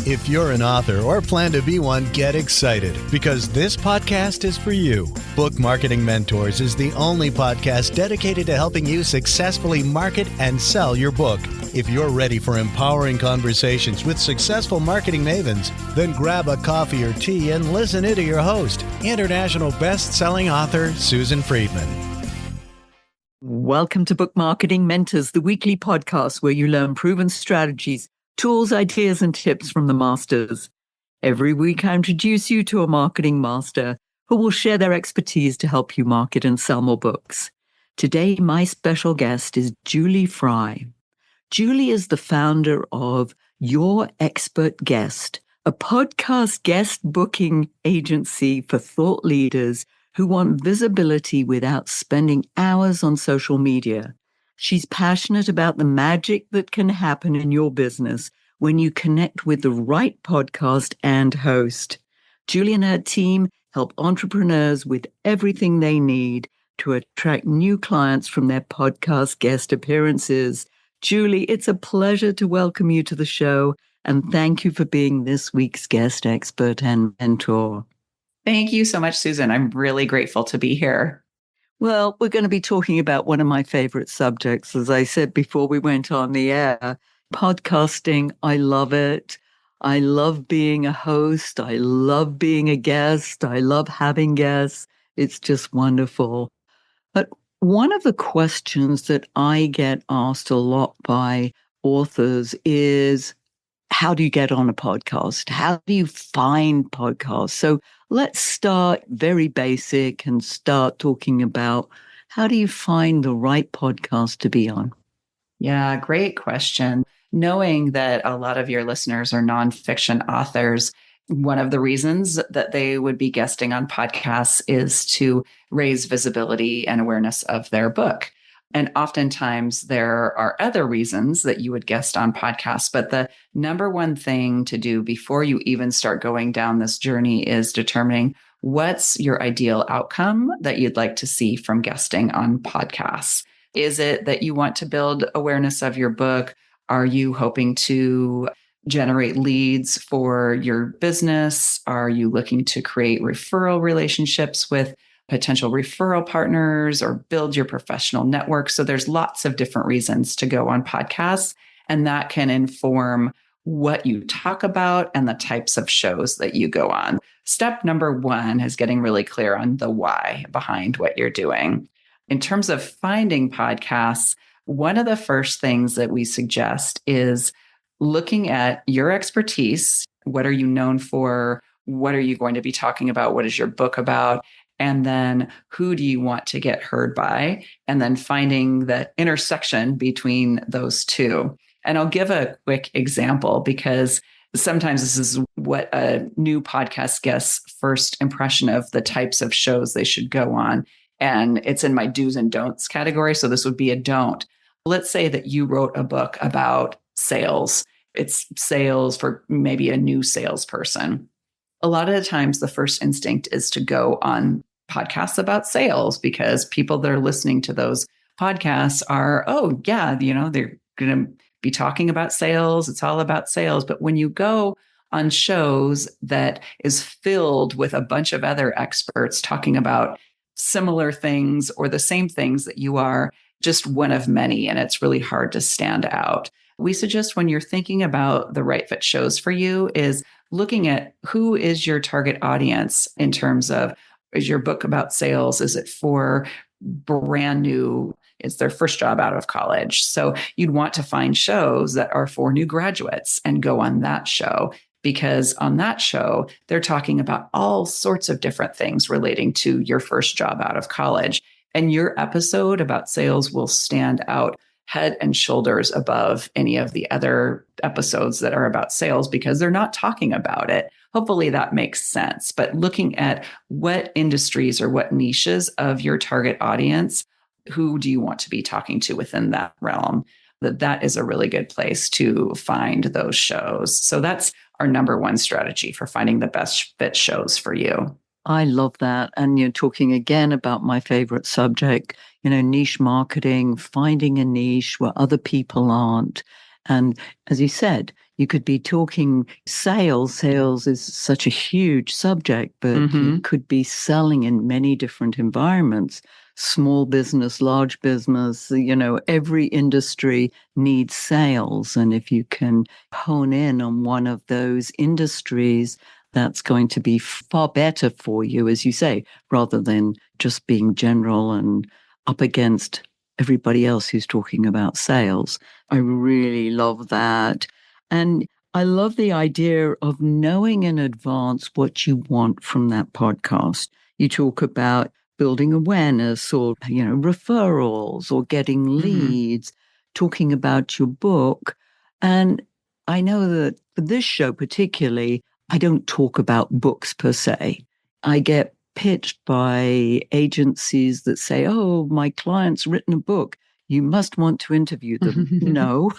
If you're an author or plan to be one, get excited because this podcast is for you. Book Marketing Mentors is the only podcast dedicated to helping you successfully market and sell your book. If you're ready for empowering conversations with successful marketing mavens, then grab a coffee or tea and listen in to your host, international best-selling author Susan Friedmann. Welcome to Book Marketing Mentors, the weekly podcast where you learn proven strategies, tools, ideas, and tips from the masters. Every week, I introduce you to a marketing master who will share their expertise to help you market and sell more books. Today, my special guest is Julie Fry. Julie is the founder of Your Expert Guest, a podcast guest booking agency for thought leaders who want visibility without spending hours on social media. She's passionate about the magic that can happen in your business when you connect with the right podcast and host. Julie and her team help entrepreneurs with everything they need to attract new clients from their podcast guest appearances. Julie, it's a pleasure to welcome you to the show, and thank you for being this week's guest expert and mentor. Thank you so much, Susan. I'm really grateful to be here. Well, we're going to be talking about one of my favorite subjects, as I said before we went on the air, podcasting. I love it. I love being a host. I love being a guest. I love having guests. It's just wonderful. But one of the questions that I get asked a lot by authors is, how do you get on a podcast? How do you find podcasts? So let's start very basic and start talking about how do you find the right podcast to be on? Yeah, great question. Knowing that a lot of your listeners are nonfiction authors, one of the reasons that they would be guesting on podcasts is to raise visibility and awareness of their book. And oftentimes there are other reasons that you would guest on podcasts, but the number one thing to do before you even start going down this journey is determining what's your ideal outcome that you'd like to see from guesting on podcasts. Is it that you want to build awareness of your book? Are you hoping to generate leads for your business? Are you looking to create referral relationships with potential referral partners or build your professional network? So there's lots of different reasons to go on podcasts, and that can inform what you talk about and the types of shows that you go on. Step number one is getting really clear on the why behind what you're doing. In terms of finding podcasts, one of the first things that we suggest is looking at your expertise. What are you known for? What are you going to be talking about? What is your book about? And then who do you want to get heard by? And then finding the intersection between those two. And I'll give a quick example because sometimes this is what a new podcast guest's first impression of the types of shows they should go on. And it's in my do's and don'ts category. So this would be a don't. Let's say that you wrote a book about sales. It's sales for maybe a new salesperson. A lot of the times, the first instinct is to go on podcasts about sales because people that are listening to those podcasts are, oh, yeah, they're going to be talking about sales. It's all about sales. But when you go on shows that is filled with a bunch of other experts talking about similar things or the same things that you are, just one of many, and it's really hard to stand out. We suggest when you're thinking about the right fit shows for you is looking at who is your target audience in terms of, is your book about sales? Is it for brand new? It's their first job out of college. So you'd want to find shows that are for new graduates and go on that show, because on that show, they're talking about all sorts of different things relating to your first job out of college. And your episode about sales will stand out head and shoulders above any of the other episodes that are about sales because they're not talking about it. Hopefully that makes sense. But looking at what industries or what niches of your target audience, who do you want to be talking to within that realm? That is a really good place to find those shows. So that's our number one strategy for finding the best fit shows for you. I love that. And you're talking again about my favorite subject, niche marketing, finding a niche where other people aren't. And as you said, you could be talking sales. Sales is such a huge subject, but you could be selling in many different environments. Small business, large business, every industry needs sales. And if you can hone in on one of those industries, that's going to be far better for you, as you say, rather than just being general and up against everybody else who's talking about sales. I really love that. And I love the idea of knowing in advance what you want from that podcast. You talk about building awareness or, referrals or getting leads, talking about your book. And I know that for this show particularly, I don't talk about books per se. I get pitched by agencies that say, oh, my client's written a book. You must want to interview them. No,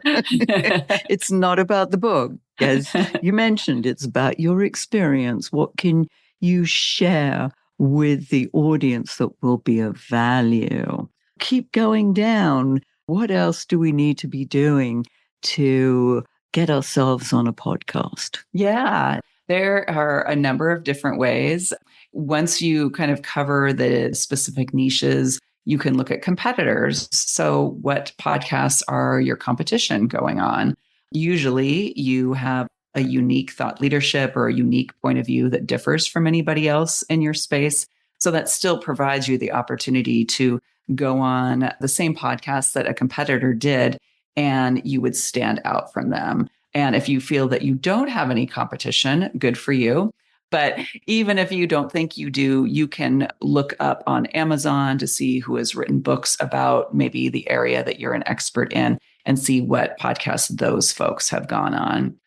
it's not about the book. As you mentioned, it's about your experience. What can you share with the audience that will be of value? Keep going down. What else do we need to be doing to get ourselves on a podcast? Yeah, there are a number of different ways. Once you kind of cover the specific niches, you can look at competitors. So, what podcasts are your competition going on? Usually, you have a unique thought leadership or a unique point of view that differs from anybody else in your space. So, that still provides you the opportunity to go on the same podcast that a competitor did, and you would stand out from them. And if you feel that you don't have any competition, good for you. But even if you don't think you do, you can look up on Amazon to see who has written books about maybe the area that you're an expert in and see what podcasts those folks have gone on.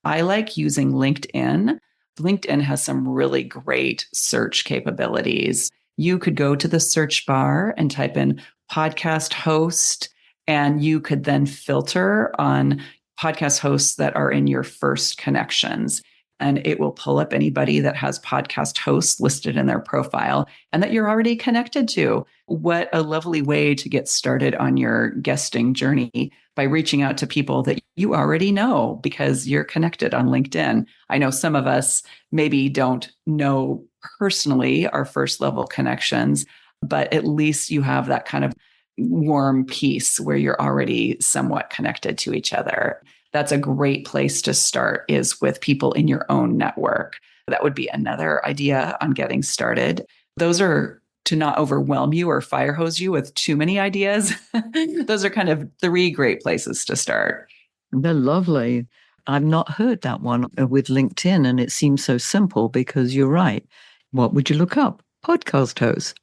I like using LinkedIn. LinkedIn has some really great search capabilities. You could go to the search bar and type in podcast host, and you could then filter on podcast hosts that are in your first connections. And it will pull up anybody that has podcast hosts listed in their profile and that you're already connected to. What a lovely way to get started on your guesting journey by reaching out to people that you already know because you're connected on LinkedIn. I know some of us maybe don't know personally our first level connections, but at least you have that kind of warm piece where you're already somewhat connected to each other. That's a great place to start, is with people in your own network. That would be another idea on getting started. Those are to not overwhelm you or fire hose you with too many ideas. Those are kind of 3 great places to start. They're lovely. I've not heard that one with LinkedIn, and it seems so simple because you're right. What would you look up? Podcast host.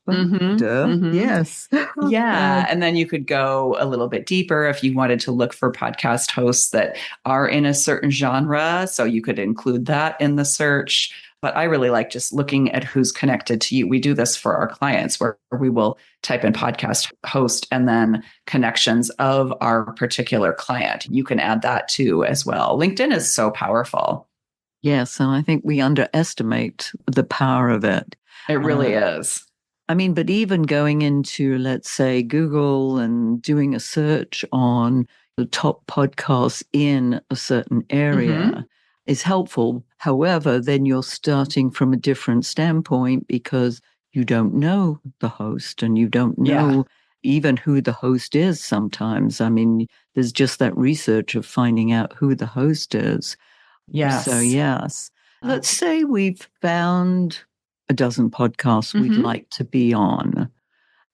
Yes. Yeah. And then you could go a little bit deeper if you wanted to look for podcast hosts that are in a certain genre. So you could include that in the search. But I really like just looking at who's connected to you. We do this for our clients where we will type in podcast host and then connections of our particular client. You can add that too as well. LinkedIn is so powerful. Yes. And I think we underestimate the power of it. It really is. I mean, but even going into, let's say, Google and doing a search on the top podcasts in a certain area is helpful. However, then you're starting from a different standpoint because you don't know the host and you don't know even who the host is sometimes. I mean, there's just that research of finding out who the host is. Yes. So, yes. Let's say we've found a dozen podcasts we'd like to be on,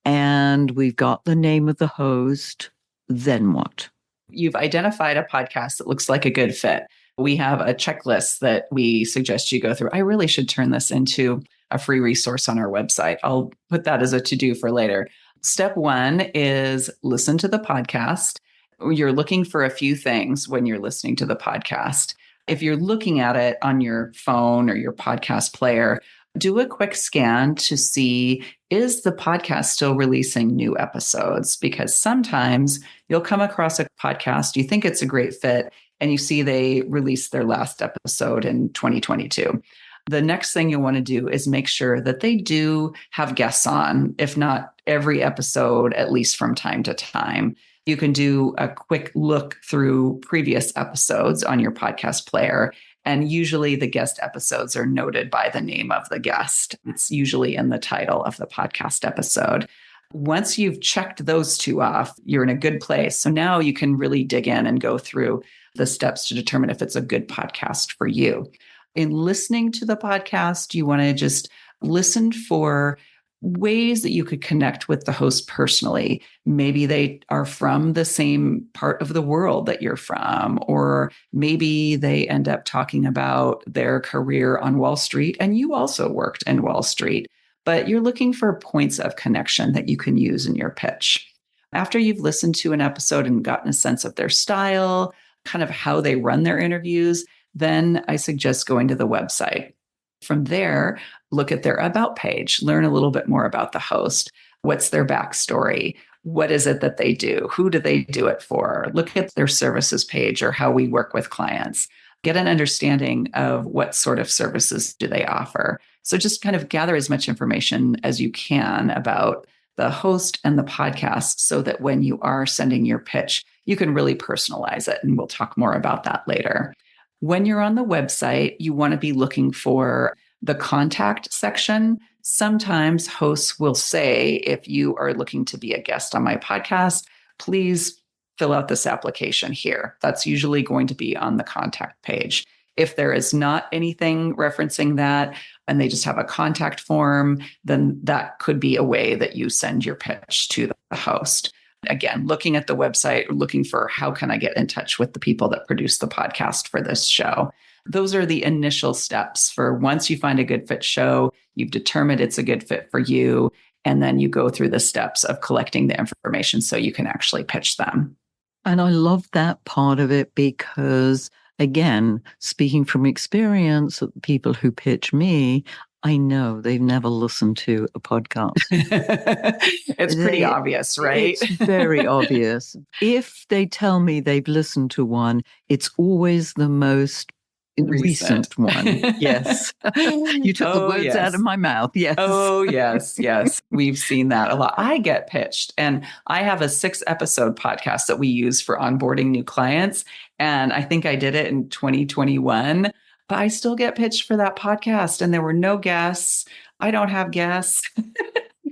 and we've got the name of the host. Then what? You've identified a podcast that looks like a good fit. We have a checklist that we suggest you go through. I really should turn this into a free resource on our website. I'll put that as a to-do for later. Step 1 is listen to the podcast. You're looking for a few things when you're listening to the podcast. If you're looking at it on your phone or your podcast player, do a quick scan to see, is the podcast still releasing new episodes? Because sometimes you'll come across a podcast, you think it's a great fit, and you see they released their last episode in 2022. The next thing you'll want to do is make sure that they do have guests on, if not every episode, at least from time to time. You can do a quick look through previous episodes on your podcast player. And usually the guest episodes are noted by the name of the guest. It's usually in the title of the podcast episode. Once you've checked those two off, you're in a good place. So now you can really dig in and go through the steps to determine if it's a good podcast for you. In listening to the podcast, you want to just listen for ways that you could connect with the host personally. Maybe they are from the same part of the world that you're from, or maybe they end up talking about their career on Wall Street and you also worked in Wall Street, but you're looking for points of connection that you can use in your pitch. After you've listened to an episode and gotten a sense of their style, kind of how they run their interviews, then I suggest going to the website. From there, look at their about page, learn a little bit more about the host. What's their backstory? What is it that they do? Who do they do it for? Look at their services page or how we work with clients. Get an understanding of what sort of services do they offer. So just kind of gather as much information as you can about the host and the podcast so that when you are sending your pitch, you can really personalize it. And we'll talk more about that later. When you're on the website, you want to be looking for the contact section. Sometimes hosts will say, if you are looking to be a guest on my podcast, please fill out this application here. That's usually going to be on the contact page. If there is not anything referencing that and they just have a contact form, then that could be a way that you send your pitch to the host. Again, looking at the website, looking for how can I get in touch with the people that produce the podcast for this show. Those are the initial steps for once you find a good fit show, you've determined it's a good fit for you, and then you go through the steps of collecting the information so you can actually pitch them. And I love that part of it because, again, speaking from experience, people who pitch me, I know they've never listened to a podcast. It's pretty obvious, right? It's very obvious. If they tell me they've listened to one, it's always the most recent one. Yes. You took the words out of my mouth. Yes. Oh, yes. Yes. We've seen that a lot. I get pitched, and I have a 6-episode podcast that we use for onboarding new clients. And I think I did it in 2021. But I still get pitched for that podcast and there were no guests. I don't have guests.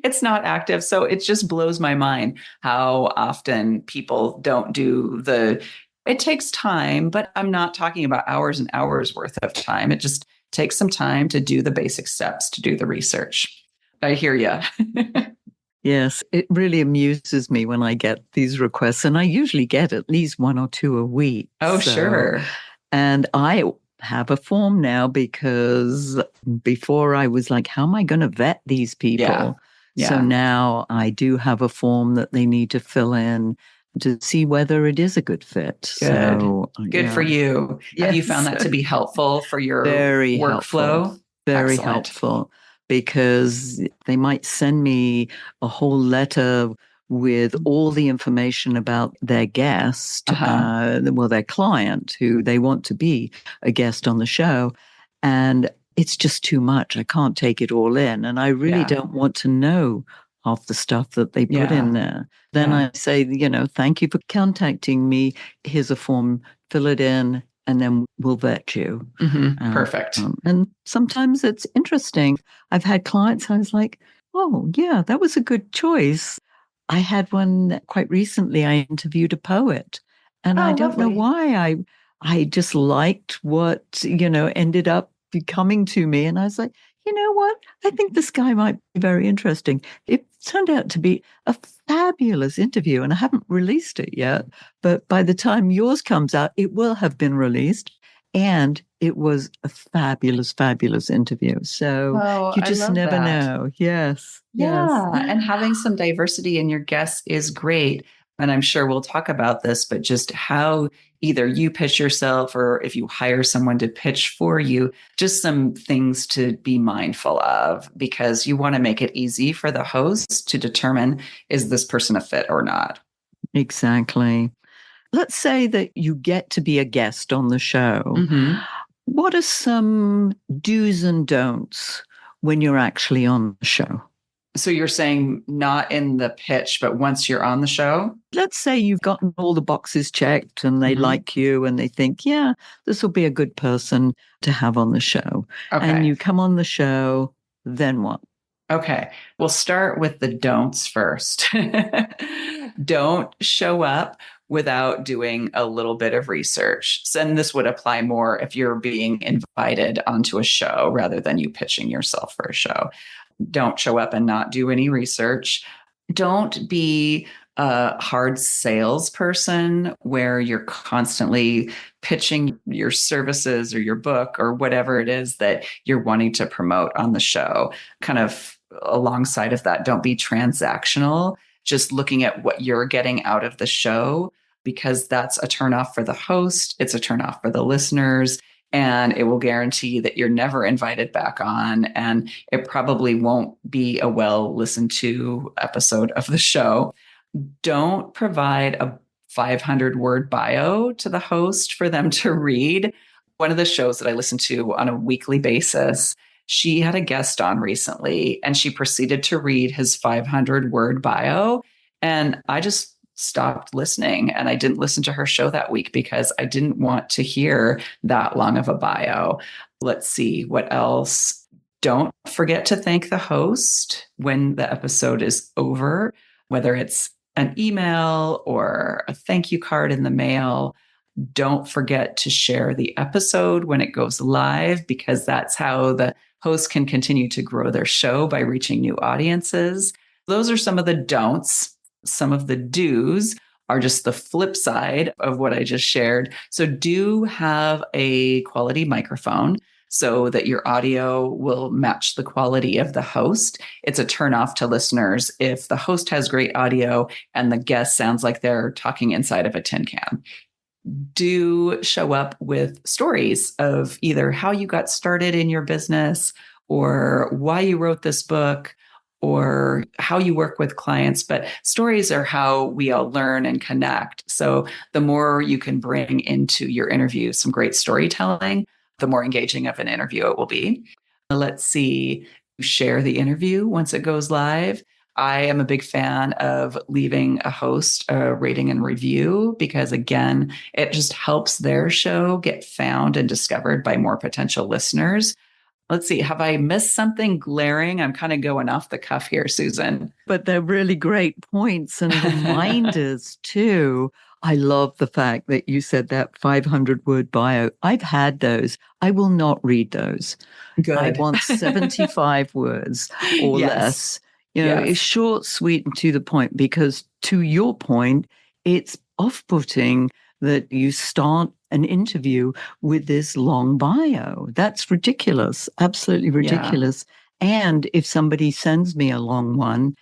It's not active. So it just blows my mind how often people don't do it takes time, but I'm not talking about hours and hours worth of time. It just takes some time to do the basic steps, to do the research. I hear you. Yes, it really amuses me when I get these requests, and I usually get at least 1 or 2 a week. Oh, sure. And I have a form now because before I was like, how am I going to vet these people? Yeah. So now I do have a form that they need to fill in to see whether it is a good fit. Good. So, good for you. Yes. Have you found that to be helpful for your workflow? Helpful. Very Excellent. helpful, because they might send me a whole letter with all the information about their guest, their client, who they want to be a guest on the show. And it's just too much. I can't take it all in. And I really don't want to know half the stuff that they put in there. Then I say, thank you for contacting me. Here's a form, fill it in, and then we'll vet you. Mm-hmm. Perfect. And sometimes it's interesting. I've had clients, I was like, oh, yeah, that was a good choice. I had one quite recently. I interviewed a poet, and I don't know why. I just liked what, ended up coming to me. And I was like, you know what? I think this guy might be very interesting. It turned out to be a fabulous interview, and I haven't released it yet. But by the time yours comes out, it will have been released. And it was a fabulous, fabulous interview. So you just never know. Yes. Yeah. Yes. And having some diversity in your guests is great. And I'm sure we'll talk about this, but just how either you pitch yourself or if you hire someone to pitch for you, just some things to be mindful of, because you want to make it easy for the host to determine, is this person a fit or not? Exactly. Let's say that you get to be a guest on the show. Mm-hmm. What are some do's and don'ts when you're actually on the show? So you're saying not in the pitch, but once you're on the show? Let's say you've gotten all the boxes checked and they like you and they think, yeah, this will be a good person to have on the show. Okay. And you come on the show, then what? Okay. We'll start with the don'ts first. Don't show up without doing a little bit of research. And this would apply more if you're being invited onto a show rather than you pitching yourself for a show. Don't show up and not do any research. Don't be a hard salesperson where you're constantly pitching your services or your book or whatever it is that you're wanting to promote on the show. Kind of alongside of that, don't be transactional, just looking at what you're getting out of the show, because that's a turnoff for the host. It's a turnoff for the listeners. And it will guarantee that you're never invited back on. And it probably won't be a well listened to episode of the show. Don't provide a 500-word bio to the host for them to read. One of the shows that I listen to on a weekly basis, she had a guest on recently and she proceeded to read his 500-word bio. And I just stopped listening and I didn't listen to her show that week because I didn't want to hear that long of a bio. Let's see what else. Don't forget to thank the host when the episode is over, whether it's an email or a thank you card in the mail. Don't forget to share the episode when it goes live, because that's how the host can continue to grow their show by reaching new audiences. Those are some of the don'ts. Some of the do's are just the flip side of what I just shared. So do have a quality microphone so that your audio will match the quality of the host. It's a turnoff to listeners if the host has great audio and the guest sounds like they're talking inside of a tin can. Do show up with stories of either how you got started in your business or why you wrote this book or how you work with clients. But stories are how we all learn and connect. So the more you can bring into your interview some great storytelling, the more engaging of an interview it will be. Let's see, share the interview once it goes live. I am a big fan of leaving a host a rating and review because, again, it just helps their show get found and discovered by more potential listeners. Let's see, have I missed something glaring? I'm kind of going off the cuff here, Susan. But they're really great points and reminders too. I love the fact that you said that 500-word bio. I've had those. I will not read those. Good. I want 75 words or less. It's short, sweet, and to the point, because to your point, it's off-putting that you start an interview with this long bio. That's ridiculous. Absolutely ridiculous. Yeah. And if somebody sends me a long one,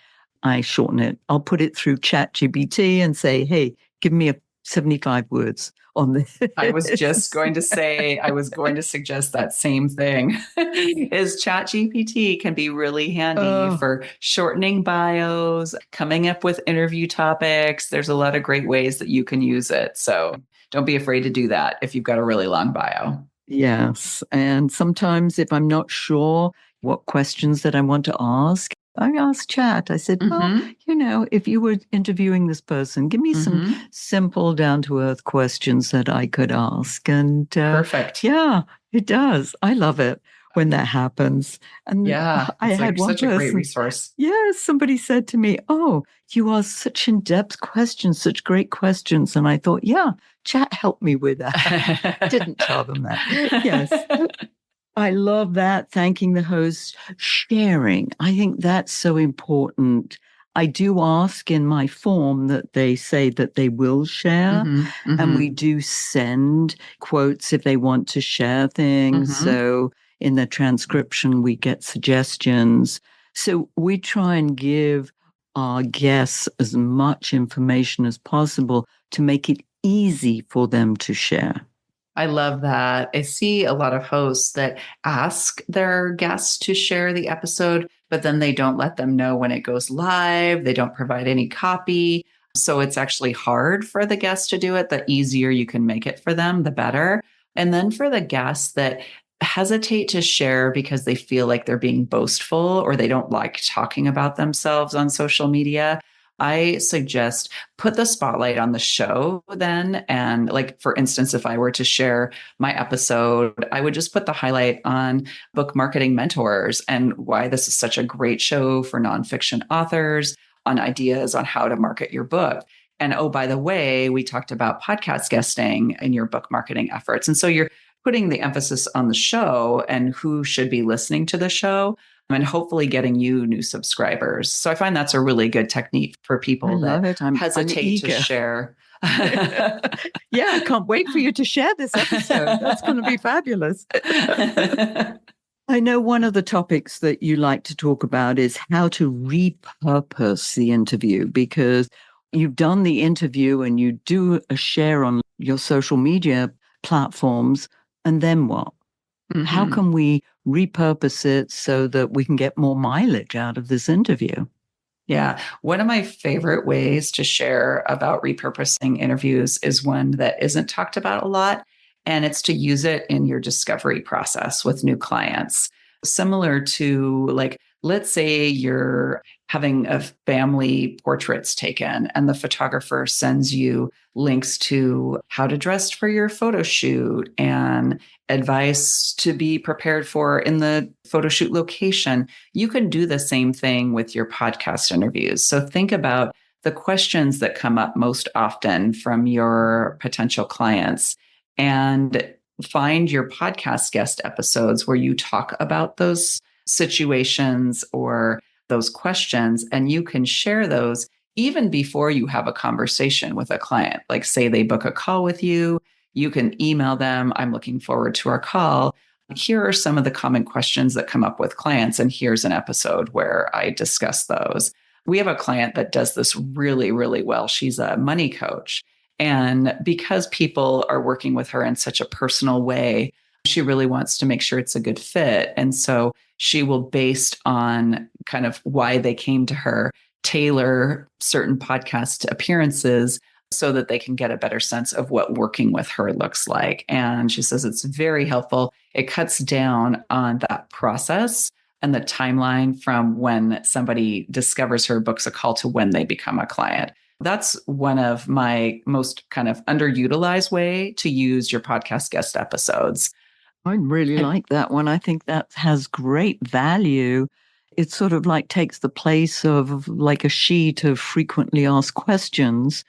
I shorten it. I'll put it through ChatGPT and say, hey, give me 75 words on this. I was just going to say, I was going to suggest that same thing. Is ChatGPT can be really handy for shortening bios, coming up with interview topics. There's a lot of great ways that you can use it. So don't be afraid to do that if you've got a really long bio. Yes. And sometimes if I'm not sure what questions that I want to ask, I asked Chat. I said, well, if you were interviewing this person, give me some simple, down-to-earth questions that I could ask. And perfect. Yeah, it does. I love it when that happens. And I had one such a great resource. Yes, somebody said to me, oh, you ask such in-depth questions, such great questions. And I thought, yeah, Chat helped me with that. Didn't tell them that. Yes. I love that. Thanking the host, sharing. I think that's so important. I do ask in my form that they say that they will share, and we do send quotes if they want to share things. So in the transcription, we get suggestions. So we try and give our guests as much information as possible to make it easy for them to share. I love that. I see a lot of hosts that ask their guests to share the episode, but then they don't let them know when it goes live. They don't provide any copy. So it's actually hard for the guest to do it. The easier you can make it for them, the better. And then for the guests that hesitate to share because they feel like they're being boastful or they don't like talking about themselves on social media, I suggest put the spotlight on the show then. And like, for instance, if I were to share my episode, I would just put the highlight on Book Marketing Mentors and why this is such a great show for nonfiction authors on ideas on how to market your book. And oh, by the way, we talked about podcast guesting in your book marketing efforts. And so you're putting the emphasis on the show and who should be listening to the show and hopefully getting you new subscribers. So I find that's a really good technique for people that I'm hesitate eager to share. Yeah, I can't wait for you to share this episode. That's going to be fabulous. I know one of the topics that you like to talk about is how to repurpose the interview, because you've done the interview and you do a share on your social media platforms. And then what? Mm-hmm. How can we repurpose it so that we can get more mileage out of this interview? Yeah. One of my favorite ways to share about repurposing interviews is one that isn't talked about a lot, and it's to use it in your discovery process with new clients. Similar to, like, let's say you're having a family portraits taken and the photographer sends you links to how to dress for your photo shoot and advice to be prepared for in the photo shoot location. You can do the same thing with your podcast interviews. So think about the questions that come up most often from your potential clients and find your podcast guest episodes where you talk about those situations or those questions, and you can share those even before you have a conversation with a client. Like, say they book a call with you, you can email them, I'm looking forward to our call. Here are some of the common questions that come up with clients, and here's an episode where I discuss those. We have a client that does this really, really well. She's a money coach. And because people are working with her in such a personal way, she really wants to make sure it's a good fit. And so she will, based on kind of why they came to her, tailor certain podcast appearances so that they can get a better sense of what working with her looks like. And she says it's very helpful. It cuts down on that process and the timeline from when somebody discovers her, books a call, to when they become a client. That's one of my most kind of underutilized way to use your podcast guest episodes. I really like that one. I think that has great value. It sort of like takes the place of like a sheet of frequently asked questions,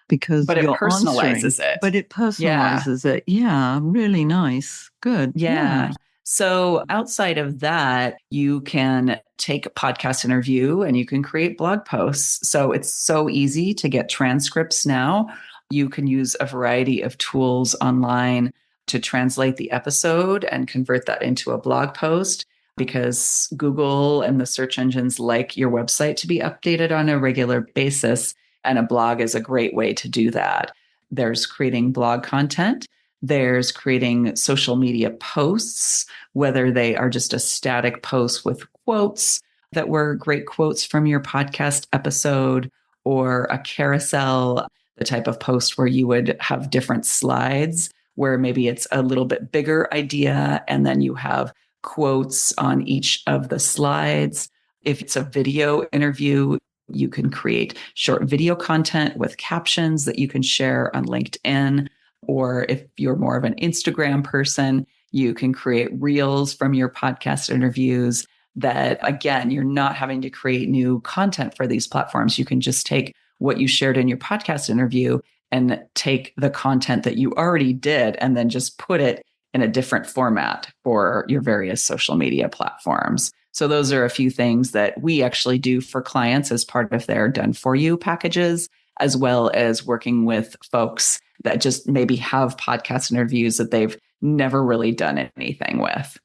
because but it personalizes it. But it personalizes it. Yeah, really nice. Good. Yeah. So outside of that, you can take a podcast interview and you can create blog posts. So it's so easy to get transcripts now. You can use a variety of tools online to translate the episode and convert that into a blog post, because Google and the search engines like your website to be updated on a regular basis. And a blog is a great way to do that. There's creating blog content. There's creating social media posts, whether they are just a static post with quotes that were great quotes from your podcast episode, or a carousel, the type of post where you would have different slides, where maybe it's a little bit bigger idea and then you have quotes on each of the slides. If it's a video interview, you can create short video content with captions that you can share on LinkedIn. Or if you're more of an Instagram person, you can create reels from your podcast interviews that, again, you're not having to create new content for these platforms. You can just take what you shared in your podcast interview and take the content that you already did and then just put it in a different format for your various social media platforms. So those are a few things that we actually do for clients as part of their done for you packages, as well as working with folks that just maybe have podcast interviews that they've never really done anything with.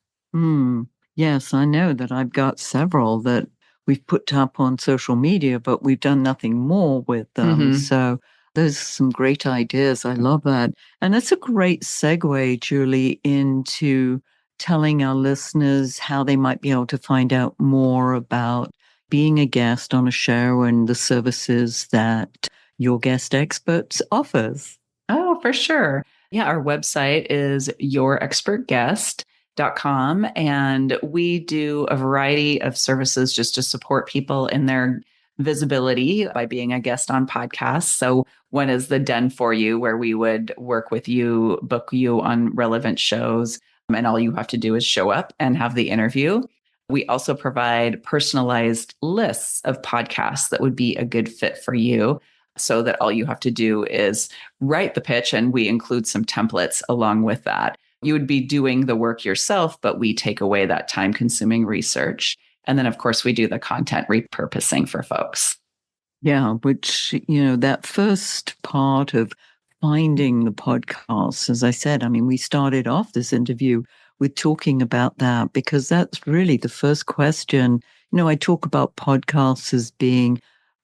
Yes, I know that I've got several that we've put up on social media, but we've done nothing more with them. Mm-hmm. So those are some great ideas. I love that. And that's a great segue, Julie, into telling our listeners how they might be able to find out more about being a guest on a show and the services that your guest experts offers. Oh, for sure. Yeah, our website is Your Expert Guest. and we do a variety of services just to support people in their visibility by being a guest on podcasts. So one is the Den for You, where we would work with you, book you on relevant shows, and all you have to do is show up and have the interview. We also provide personalized lists of podcasts that would be a good fit for you, so that all you have to do is write the pitch, and we include some templates along with that. You would be doing the work yourself, but we take away that time-consuming research. And then, of course, we do the content repurposing for folks. Yeah, which, that first part of finding the podcasts, as I said, I mean, we started off this interview with talking about that because that's really the first question. I talk about podcasts as being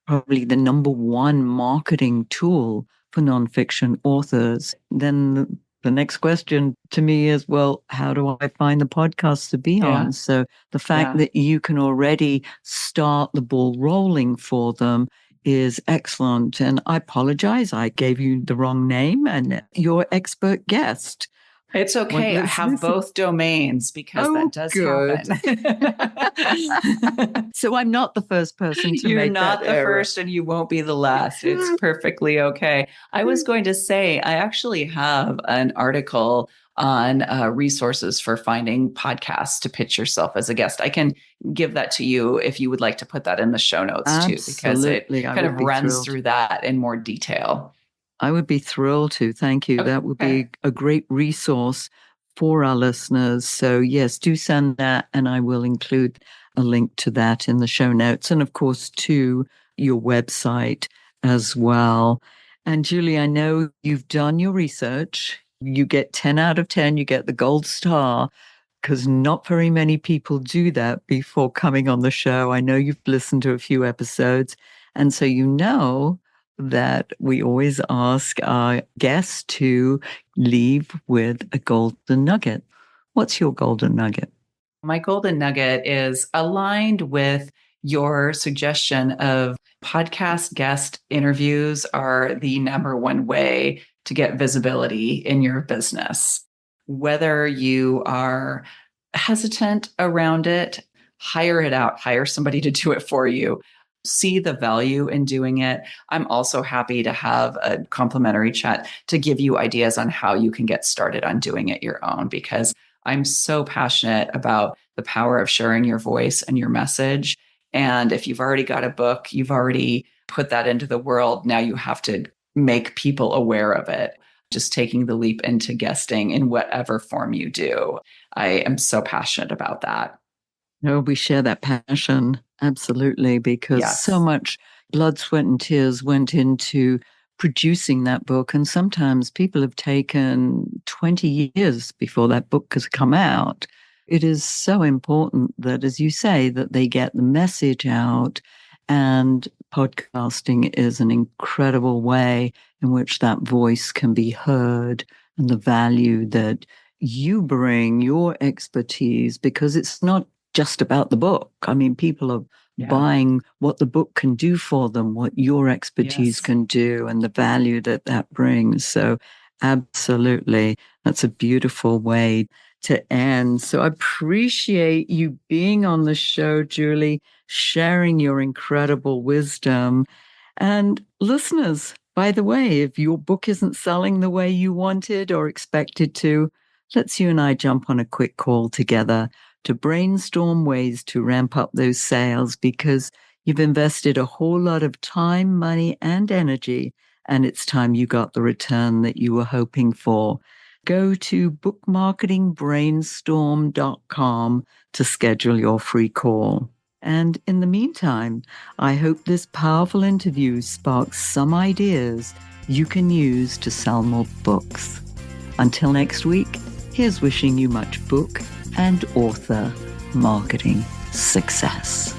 probably the number one marketing tool for nonfiction authors. Then the next question to me is, well, how do I find the podcasts to be on? So the fact that you can already start the ball rolling for them is excellent. And I apologize, I gave you the wrong name and your expert guest. It's okay. I have both domains because that does happen. So I'm not the first person to You're make not that the error. first, and you won't be the last. It's perfectly okay. I was going to say, I actually have an article on resources for finding podcasts to pitch yourself as a guest. I can give that to you if you would like to put that in the show notes too, because it kind of runs through that in more detail. I would be thrilled to. Thank you. Okay. That would be a great resource for our listeners. So yes, do send that, and I will include a link to that in the show notes, and of course to your website as well. And Julie, I know you've done your research. You get 10 out of 10. You get the gold star, because not very many people do that before coming on the show. I know you've listened to a few episodes, and so that we always ask our guests to leave with a golden nugget. What's your golden nugget? My golden nugget is aligned with your suggestion of podcast guest interviews are the number one way to get visibility in your business. Whether you are hesitant around it, hire it out, hire somebody to do it for you. See the value in doing it. I'm also happy to have a complimentary chat to give you ideas on how you can get started on doing it your own, because I'm so passionate about the power of sharing your voice and your message. And if you've already got a book, you've already put that into the world. Now you have to make people aware of it. Just taking the leap into guesting in whatever form you do. I am so passionate about that. No, we share that passion. Absolutely. Because so much blood, sweat, and tears went into producing that book. And sometimes people have taken 20 years before that book has come out. It is so important that, as you say, that they get the message out. And podcasting is an incredible way in which that voice can be heard, and the value that you bring, your expertise, because it's not just about the book. I mean, people are buying what the book can do for them, what your expertise can do, and the value that brings. So absolutely, that's a beautiful way to end. So I appreciate you being on the show, Julie, sharing your incredible wisdom. And listeners, by the way, if your book isn't selling the way you wanted or expected to, let's you and I jump on a quick call together to brainstorm ways to ramp up those sales, because you've invested a whole lot of time, money, and energy, and it's time you got the return that you were hoping for. Go to bookmarketingbrainstorm.com to schedule your free call. And in the meantime, I hope this powerful interview sparks some ideas you can use to sell more books. Until next week, here's wishing you much book and author marketing success.